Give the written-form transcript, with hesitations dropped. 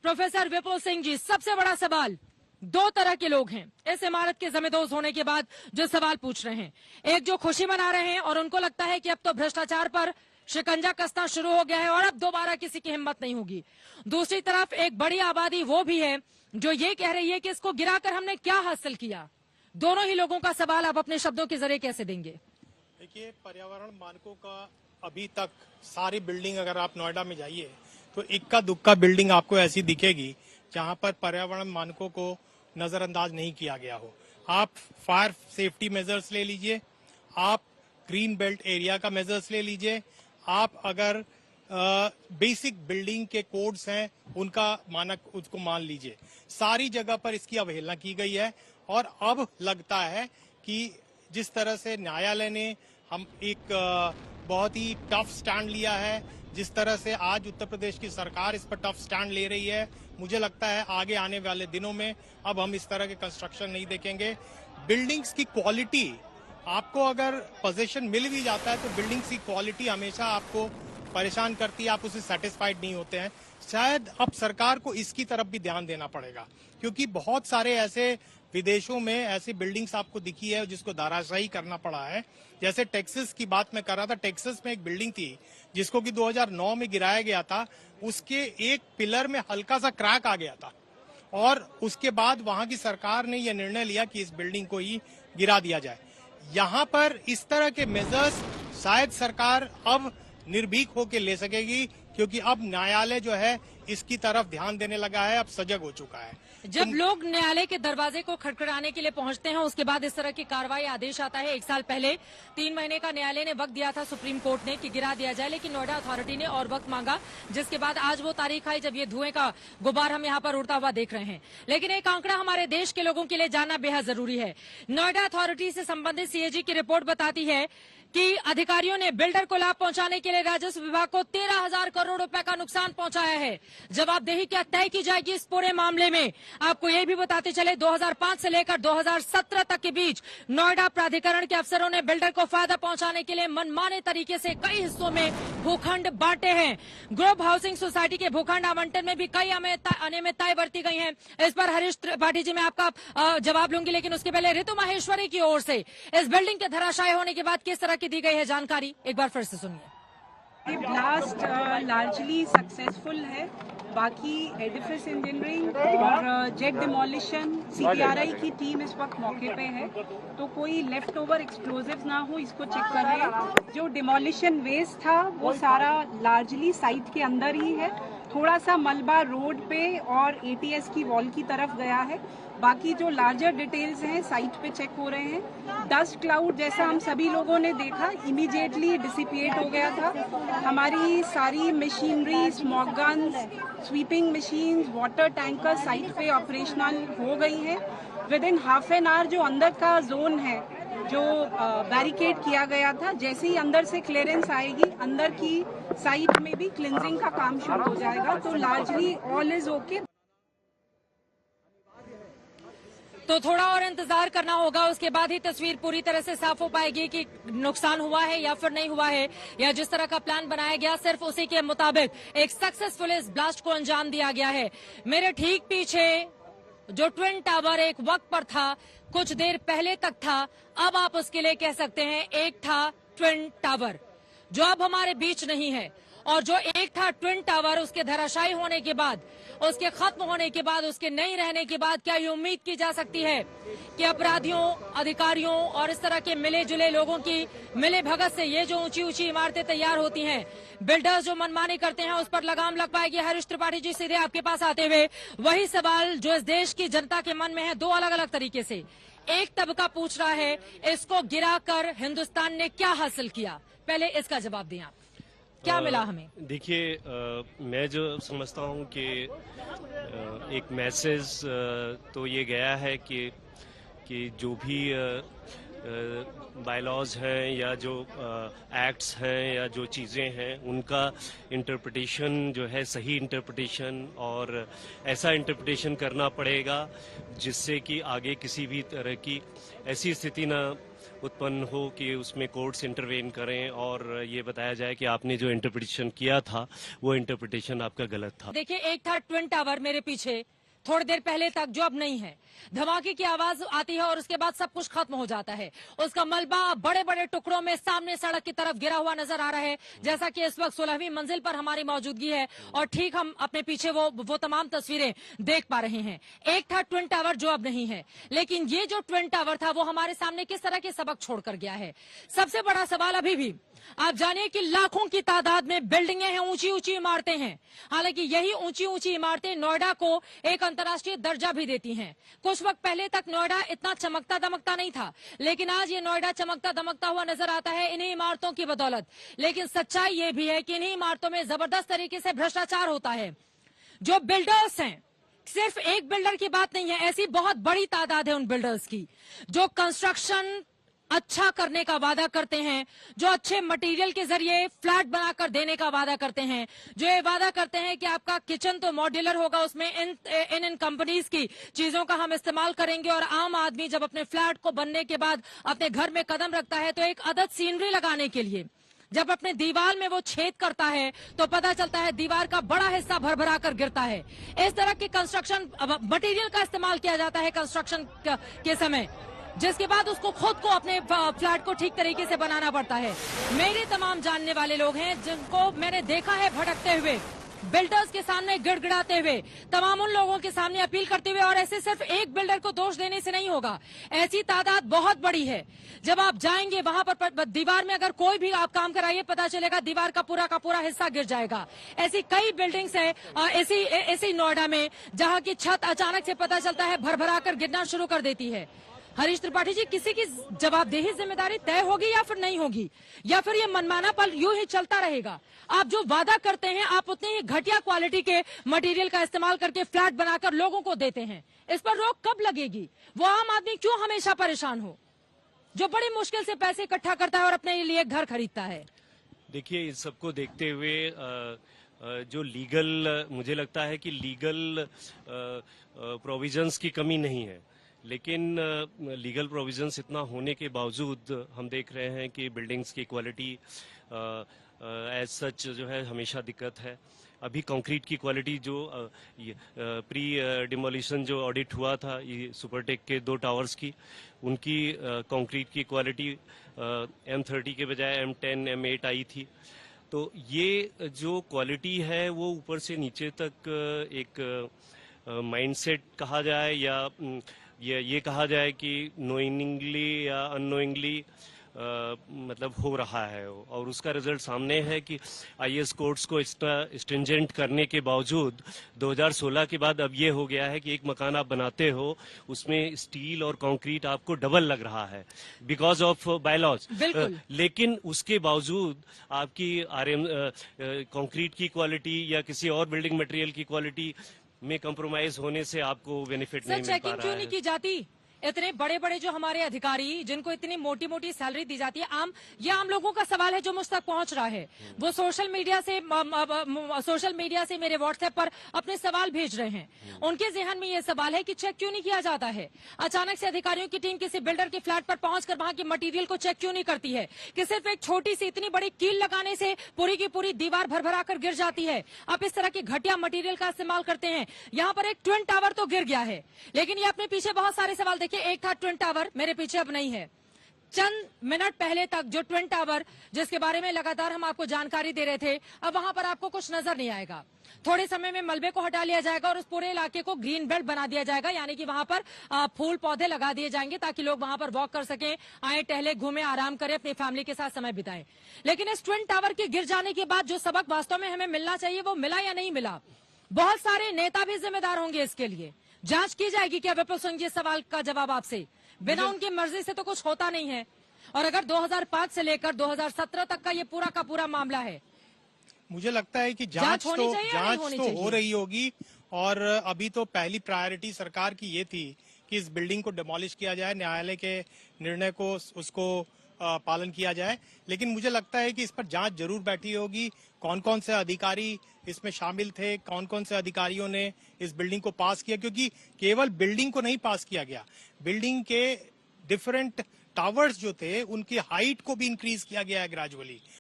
Professor विपुल सिंह जी, सबसे बड़ा सवाल, दो तरह के लोग हैं इस इमारत के जमींदोज होने के बाद जो सवाल पूछ रहे हैं। एक जो खुशी मना रहे हैं और उनको लगता है कि अब तो भ्रष्टाचार पर शिकंजा कसना शुरू हो गया है और अब दोबारा किसी की हिम्मत नहीं होगी। दूसरी तरफ एक बड़ी आबादी वो भी है जो ये कह रही है कि इसको गिराकर हमने क्या हासिल किया। दोनों ही लोगों का सवाल आप अपने शब्दों के जरिए कैसे देंगे? देखिए, पर्यावरण मानकों का अभी तक सारी बिल्डिंग, अगर आप नोएडा में जाइए तो इक्का दुक्का बिल्डिंग आपको ऐसी दिखेगी जहां पर पर्यावरण मानकों को नजरअंदाज नहीं किया गया हो। आप फायर सेफ्टी मेजर्स ले लीजिए, आप ग्रीन बेल्ट एरिया का मेजर्स ले लीजिए, आप अगर बेसिक बिल्डिंग के कोड्स हैं उनका मानक उसको मान लीजिए, सारी जगह पर इसकी अवहेलना की गई है। और अब लगता है कि जिस तरह से न्यायालय ने हम एक बहुत ही टफ स्टैंड लिया है, जिस तरह से आज उत्तर प्रदेश की सरकार इस पर टफ स्टैंड ले रही है, मुझे लगता है आगे आने वाले दिनों में अब हम इस तरह के कंस्ट्रक्शन नहीं देखेंगे। बिल्डिंग्स की क्वालिटी, आपको अगर पोजीशन मिल भी जाता है तो बिल्डिंग्स की क्वालिटी हमेशा आपको परेशान करती है, आप उससे सेटिस्फाइड नहीं होते हैं। शायद अब सरकार को इसकी तरफ भी ध्यान देना पड़ेगा, क्योंकि बहुत सारे ऐसे विदेशों में ऐसी बिल्डिंग्स आपको दिखी है जिसको धराशायी करना पड़ा है। जैसे टेक्सास की बात मैं कर रहा था, टेक्सास में एक बिल्डिंग थी जिसको कि 2009 में गिराया गया था, उसके एक पिलर में हल्का सा क्रैक आ गया था और उसके बाद वहां की सरकार ने यह निर्णय लिया कि इस बिल्डिंग को ही गिरा दिया जाए। यहाँ पर इस तरह के मेजर्स शायद सरकार अब निर्भीक होकर ले सकेगी, क्योंकि अब न्यायालय जो है इसकी तरफ ध्यान देने लगा है, अब सजग हो चुका है। जब लोग न्यायालय के दरवाजे को खटखटाने के लिए पहुंचते हैं, उसके बाद इस तरह की कार्रवाई आदेश आता है। 1 साल पहले 3 महीने का न्यायालय ने वक्त दिया था सुप्रीम कोर्ट ने कि गिरा दिया जाए, लेकिन नोएडा अथॉरिटी ने और वक्त मांगा, जिसके बाद आज वो तारीख आई जब ये धुएं का गुबार हम यहाँ पर उड़ता हुआ देख रहे हैं। लेकिन एक आंकड़ा हमारे देश के लोगों के लिए जानना बेहद जरूरी है। नोएडा अथॉरिटी से संबंधित सीएजी की रिपोर्ट बताती है कि अधिकारियों ने बिल्डर को लाभ पहुंचाने के लिए राजस्व विभाग को 13,000 करोड़ रुपए का नुकसान पहुंचाया है। जवाबदेही क्या तय की जाएगी इस पूरे मामले में? आपको ये भी बताते चले, 2005 से लेकर 2017 तक के बीच नोएडा प्राधिकरण के अफसरों ने बिल्डर को फायदा पहुंचाने के लिए मनमाने तरीके से कई हिस्सों में भूखंड बांटे हैं। ग्रुप हाउसिंग सोसाइटी के भूखंड आवंटन में भी कई अनियमितताएं बरती गई हैं। इस पर हरीश त्रिपाठी जी, मैं आपका जवाब लूंगी, लेकिन उसके पहले ऋतु माहेश्वरी की ओर से इस बिल्डिंग के धराशायी होने के बाद किस तरह दी गई है जानकारी, एक बार फिर से सुनिए। ये ब्लास्ट लार्जली सक्सेसफुल है। बाकी एडिफिस इंजीनियरिंग और जेट डिमोलिशन सीपीआरआई की टीम इस वक्त मौके पे है, तो कोई लेफ्ट ओवर एक्सप्लोजिव ना हो इसको चेक कर रहे हैं। जो डिमोलिशन वेस्ट था वो सारा लार्जली साइट के अंदर ही है, थोड़ा सा मलबा रोड पे और एटीएस की वॉल की तरफ गया है। बाकी जो लार्जर डिटेल्स हैं साइट पे चेक हो रहे हैं। डस्ट क्लाउड जैसा हम सभी लोगों ने देखा, इमीडिएटली डिसिपिएट हो गया था। हमारी सारी machinery, smog guns, sweeping machines, water tanker site पे ऑपरेशनल हो गई हैं। With in half an hour जो अंदर का जोन है जो बैरिकेड किया गया था, जैसे ही अंदर से क्लियरेंस आएगी अंदर की साइट में भी क्लिनजिंग का काम शुरू हो जाएगा। तो लार्जली ऑल इज ओके। तो थोड़ा और इंतजार करना होगा, उसके बाद ही तस्वीर पूरी तरह से साफ हो पाएगी कि नुकसान हुआ है या फिर नहीं हुआ है, या जिस तरह का प्लान बनाया गया सिर्फ उसी के मुताबिक एक सक्सेसफुल इस ब्लास्ट को अंजाम दिया गया है। मेरे ठीक पीछे जो ट्विन टावर एक वक्त पर था, कुछ देर पहले तक था, अब आप उसके लिए कह सकते हैं एक था ट्विन टावर जो अब हमारे बीच नहीं है। और जो एक था ट्विन टावर, उसके धराशायी होने के बाद, उसके खत्म होने के बाद, उसके नहीं रहने के बाद क्या ये उम्मीद की जा सकती है कि अपराधियों, अधिकारियों और इस तरह के मिले जुले लोगों की मिले भगत से ये जो ऊंची ऊंची इमारतें तैयार होती हैं, बिल्डर्स जो मनमानी करते हैं, उस पर लगाम लग पाएगी? हरीश त्रिपाठी जी, सीधे आपके पास आते हुए वही सवाल जो इस देश की जनता के मन में है, दो अलग अलग तरीके से। एक तबका पूछ रहा है इसको गिराकर हिंदुस्तान ने क्या हासिल किया, पहले इसका जवाब दें आप, क्या मिला हमें? देखिए, मैं जो समझता हूँ कि एक मैसेज तो ये गया है कि जो भी बायलॉज हैं या जो एक्ट्स हैं या जो चीज़ें हैं उनका इंटरप्रिटेशन जो है सही इंटरप्रिटेशन और ऐसा इंटरप्रिटेशन करना पड़ेगा जिससे कि आगे किसी भी तरह की ऐसी स्थिति ना उत्पन्न हो कि उसमें कोर्ट्स इंटरवेन करें और ये बताया जाए कि आपने जो इंटरप्रिटेशन किया था वो इंटरप्रिटेशन आपका गलत था। देखिए, एक था ट्विन टावर मेरे पीछे थोड़ी देर पहले तक, जो अब नहीं है। धमाके की आवाज आती है और उसके बाद सब कुछ खत्म हो जाता है। उसका मलबा बड़े बड़े टुकड़ों में सामने सड़क की तरफ गिरा हुआ नजर आ रहा है, जैसा कि इस वक्त 16वीं मंजिल पर हमारी मौजूदगी है और ठीक हम अपने पीछे वो तमाम तस्वीरें देख पा रहे हैं। एक था ट्विन टावर जो अब नहीं है, लेकिन ये जो ट्विन टावर था वो हमारे सामने किस तरह के सबक छोड़कर गया है। सबसे बड़ा सवाल अभी भी आप जानिए कि लाखों की तादाद में बिल्डिंगें हैं, ऊंची ऊंची इमारतें हैं। हालांकि यही ऊंची ऊंची इमारतें नोएडा को एक अंतर्राष्ट्रीय दर्जा भी देती हैं। कुछ वक्त पहले तक नोएडा इतना चमकता दमकता नहीं था, लेकिन आज ये नोएडा चमकता दमकता हुआ नजर आता है इन्हीं इमारतों की बदौलत। लेकिन सच्चाई ये भी है कि इन्हीं इमारतों में जबरदस्त तरीके से भ्रष्टाचार होता है। जो बिल्डर्स हैं, सिर्फ एक बिल्डर की बात नहीं है, ऐसी बहुत बड़ी तादाद है उन बिल्डर्स की जो कंस्ट्रक्शन अच्छा करने का वादा करते हैं, जो अच्छे मटेरियल के जरिए फ्लैट बनाकर देने का वादा करते हैं, जो ये वादा करते हैं कि आपका किचन तो मॉड्यूलर होगा, उसमें इन कंपनीज की चीजों का हम इस्तेमाल करेंगे। और आम आदमी जब अपने फ्लैट को बनने के बाद अपने घर में कदम रखता है तो एक अदद सीनरी लगाने के लिए जब अपने दीवार में वो छेद करता है तो पता चलता है दीवार का बड़ा हिस्सा भरभरा कर गिरता है। इस तरह के कंस्ट्रक्शन मटेरियल का इस्तेमाल किया जाता है कंस्ट्रक्शन के समय, जिसके बाद उसको खुद को अपने फ्लैट को ठीक तरीके से बनाना पड़ता है। मेरे तमाम जानने वाले लोग हैं जिनको मैंने देखा है भटकते हुए, बिल्डर्स के सामने गिड़गिड़ाते हुए, तमाम उन लोगों के सामने अपील करते हुए। और ऐसे सिर्फ एक बिल्डर को दोष देने से नहीं होगा, ऐसी तादाद बहुत बड़ी है। जब आप जाएंगे वहां पर दीवार में अगर कोई भी आप काम कराइए, पता चलेगा दीवार का पूरा हिस्सा गिर जाएगा। ऐसी कई बिल्डिंग्स है ऐसी नोएडा में जहां की छत अचानक से पता चलता है भरभरा कर गिरना शुरू कर देती है। हरीश त्रिपाठी जी, किसी की जवाबदेही जिम्मेदारी तय होगी या फिर नहीं होगी, या फिर ये मनमाना पल यूं ही चलता रहेगा? आप जो वादा करते हैं आप उतने ही घटिया क्वालिटी के मटेरियल का इस्तेमाल करके फ्लैट बनाकर लोगों को देते हैं। इस पर रोक कब लगेगी? वो आम आदमी क्यों हमेशा परेशान हो जो बड़ी मुश्किल से पैसे इकट्ठा करता है और अपने लिए घर खरीदता है? देखिए, इस सबको देखते हुए जो लीगल, मुझे लगता है कि लीगल प्रोविजंस की कमी नहीं है, लेकिन लीगल प्रोविजंस इतना होने के बावजूद हम देख रहे हैं कि बिल्डिंग्स की क्वालिटी एज सच जो है हमेशा दिक्कत है। अभी कंक्रीट की क्वालिटी जो प्री डिमोलिशन जो ऑडिट हुआ था ये सुपरटेक के 2 टावर्स की, उनकी कंक्रीट की क्वालिटी M30 के बजाय M10 M8 आई थी। तो ये जो क्वालिटी है वो ऊपर से नीचे तक एक माइंडसेट कहा जाए या ये कहा जाए कि नोइंगली या अननोइंगली मतलब हो रहा है, और उसका रिजल्ट सामने है कि आईएएस कोर्ट्स को इतना स्ट्रिंजेंट करने के बावजूद 2016 के बाद अब ये हो गया है कि एक मकान आप बनाते हो उसमें स्टील और कंक्रीट आपको डबल लग रहा है बिकॉज ऑफ बायलॉज। लेकिन उसके बावजूद आपकी कंक्रीट की क्वालिटी या किसी और बिल्डिंग मटेरियल की क्वालिटी में कंप्रोमाइज होने से आपको बेनिफिट नहीं मिल पा रहा है। चेकिंग क्यों नहीं की जाती? इतने बड़े बड़े जो हमारे अधिकारी जिनको इतनी मोटी मोटी सैलरी दी जाती है, आम लोगों का सवाल है जो मुझ तक पहुंच रहा है। वो सोशल मीडिया से मेरे व्हाट्सएप पर अपने सवाल भेज रहे हैं। उनके जहन में ये सवाल है कि चेक क्यों नहीं किया जाता है? अचानक से अधिकारियों की टीम किसी बिल्डर के फ्लैट पर पहुंचकर वहां के मटेरियल को चेक क्यों नहीं करती है कि सिर्फ एक छोटी सी इतनी बड़ी कील लगाने से पूरी की पूरी दीवार भरभरा कर गिर जाती है। आप इस तरह के घटिया मटेरियल का इस्तेमाल करते हैं। यहाँ पर एक ट्विन टावर तो गिर गया है, लेकिन ये अपने पीछे बहुत सारे सवाल देखिए। एक था ट्विन टावर, मेरे पीछे अब नहीं है। चंद मिनट पहले तक जो ट्विन टावर जिसके बारे में लगातार हम आपको जानकारी दे रहे थे, अब वहां पर आपको कुछ नजर नहीं आएगा। थोड़े समय में मलबे को हटा लिया जाएगा और उस पूरे इलाके को ग्रीन बेल्ट बना दिया जाएगा, यानी कि वहां पर फूल पौधे लगा दिए जाएंगे ताकि लोग वहां पर वॉक कर सकें, आए, टहले, घूमे, आराम करें, अपनी फैमिली के साथ समय बिताएं। लेकिन इस ट्विन टावर के गिर जाने के बाद जो सबक वास्तव में हमें मिलना चाहिए वो मिला या नहीं मिला? बहुत सारे नेता भी जिम्मेदार होंगे इसके लिए। जांच की जाएगी क्या विपुल सिंह जी? सवाल का जवाब आपसे, बिना उनकी मर्जी से तो कुछ होता नहीं है। और अगर 2005 से लेकर 2017 तक का ये पूरा का पूरा मामला है, मुझे लगता है कि जांच तो हो रही होगी। और अभी तो पहली प्रायोरिटी सरकार की ये थी कि इस बिल्डिंग को डिमोलिश किया जाए, न्यायालय के निर्णय को उसको पालन किया जाए। लेकिन मुझे लगता है कि इस पर जांच जरूर बैठी होगी। कौन कौन से अधिकारी इसमें शामिल थे, कौन कौन से अधिकारियों ने इस बिल्डिंग को पास किया, क्योंकि केवल बिल्डिंग को नहीं पास किया गया, बिल्डिंग के डिफरेंट टावर्स जो थे उनकी हाइट को भी इंक्रीज किया गया है ग्रेजुअली।